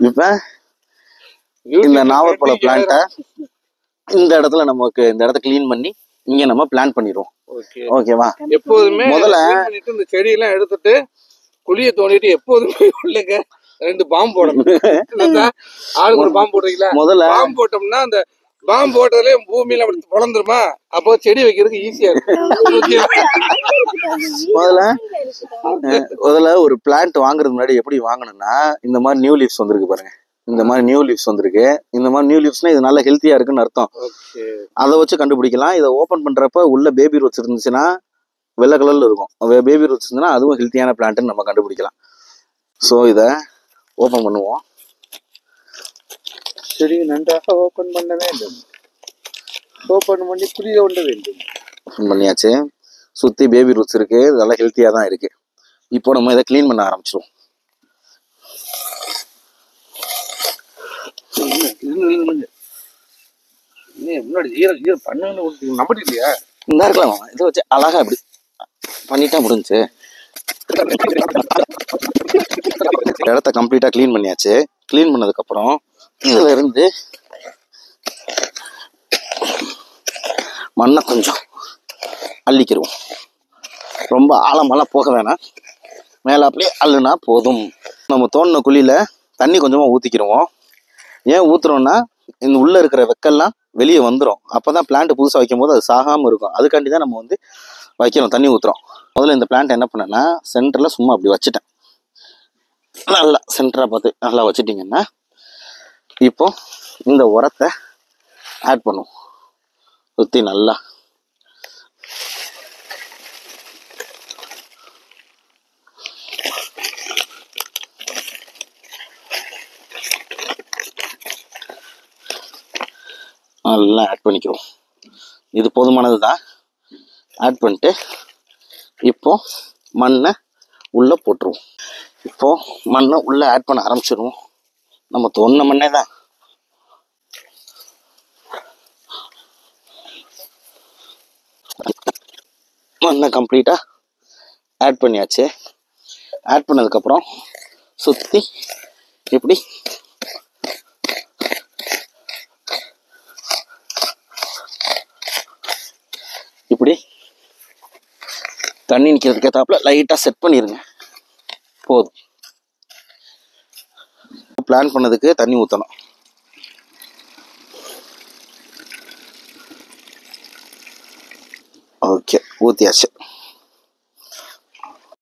இப்ப இந்த நாவற்பழ பிளான்ட்டை இந்த இடத்துல நமக்கு இந்த இடத்த கிளீன் பண்ணி இங்க நம்ம பிளான் பண்ணிடுவோம். ஓகேவா? எப்போதுமே முதல்ல இந்த செடியெல்லாம் எடுத்துட்டு குழிய தோண்டிட்டு எப்போதுமே உள்ளங்க 2 பாம்பு போடணும். ஆளுக்கு ஒரு பாம்பு போடுறீங்களா? முதல்ல பாம்பு போட்டோம்னா அந்த பாம்பு போட்டதுல பூமியில அப்படி பொழந்துருமா, அப்போ செடி வைக்கிறதுக்கு ஈஸியா இருக்கும். முதல்ல ஒரு பிளான்ட் வாங்குறது முன்னாடி எப்படி வாங்கணும்னா, இந்த மாதிரி நியூ லீவ்ஸ் வந்திருக்கு பாருங்க. இந்த மாதிரி நியூ லீவ்ஸ் வந்திருக்கு. இந்த மாதிரி நியூ லீவ்ஸ்னா இது நல்ல ஹெல்த்தியா இருக்குன்னு அர்த்தம். அதை வச்சு கண்டுபிடிக்கலாம். இதை ஓபன் பண்றப்ப உள்ள பேபி ரூட்ஸ் இருந்துச்சுன்னா வெள்ளை கலர்ல இருக்கும். பேபி ரூட்ஸ் இருந்துச்சுன்னா அதுவும் ஹெல்த்தியான பிளான்ட்னு நம்ம கண்டுபிடிக்கலாம். ஸோ இதை ஓபன் பண்ணுவோம். செடி நன்றாக ஓபன் பண்ண வேண்டும். ஓபன் பண்ணி குழிய ஒட்ட வேண்டும். ஓபன் பண்ணியாச்சு. சுத்தி பேபி ரூட்ஸ் இருக்கு. இதெல்லாம் ஹெல்த்தியா தான் இருக்கு. இப்போ நம்ம இதை கிளீன் பண்ண ஆரம்பிச்சிருவோம். முன்னாடி ஈரம் பண்ணு நம்பர் இல்லையா? இந்த இருக்கலாம். இதை வச்சு அழகா இப்படி பண்ணிட்டா முடிஞ்சு. இடத்த கம்ப்ளீட்டா கிளீன் பண்ணியாச்சு. கிளீன் பண்ணதுக்கு அப்புறம் இதுல இருந்து மண்ணை கொஞ்சம் அள்ளிக்கிடுவோம். ரொம்ப ஆழமெல்லாம் போக வேணாம். மேல அப்படியே அள்ளுனா போதும். நம்ம தோண்டின குழியில தண்ணி கொஞ்சமா ஊத்திக்கிடுவோம். ஏன் ஊத்துறோம்னா இந்த உள்ள இருக்கிற வெக்கெல்லாம் வெளியே வந்துடும். அப்பதான் பிளான்ட் புதுசா வைக்கும் போது அது சாகாம இருக்கும். அதுக்காண்டி தான் நம்ம வைக்கிறோம், தண்ணி ஊத்துறோம். முதல்ல இந்த பிளான்ட் என்ன பண்ணேன்னா சென்டர்ல சும்மா அப்படி வச்சுட்டேன். நல்லா சென்டரா பார்த்து நல்லா வச்சுட்டீங்கன்னா இப்போ இந்த உரத்தை ஆட் பண்ணுவோம். சுத்தி நல்லா நல்லா ஆட் பண்ணிக்கிறோம். இது போதுமானது தான். ஆட் பண்ணிட்டு இப்போ மண்ணை உள்ள போட்டுருவோம். இப்போ மண்ணை உள்ள ஆட் பண்ண ஆரம்பிச்சிடுவோம். நம்ம தோண்டின மண்ணே தான். மண்ணை கம்ப்ளீட்டா ஆட் பண்ணியாச்சு. ஆட் பண்ணதுக்கப்புறம் சுற்றி இப்படி இப்படி தண்ணி நிற்கிறதுக்கு ஏற்றாப்புல லைட்டாக செட் பண்ணிடுங்க. போதும். பிளான் பண்ணதுக்கு தண்ணி ஊற்றணும். ஓகே, ஊற்றியாச்சு.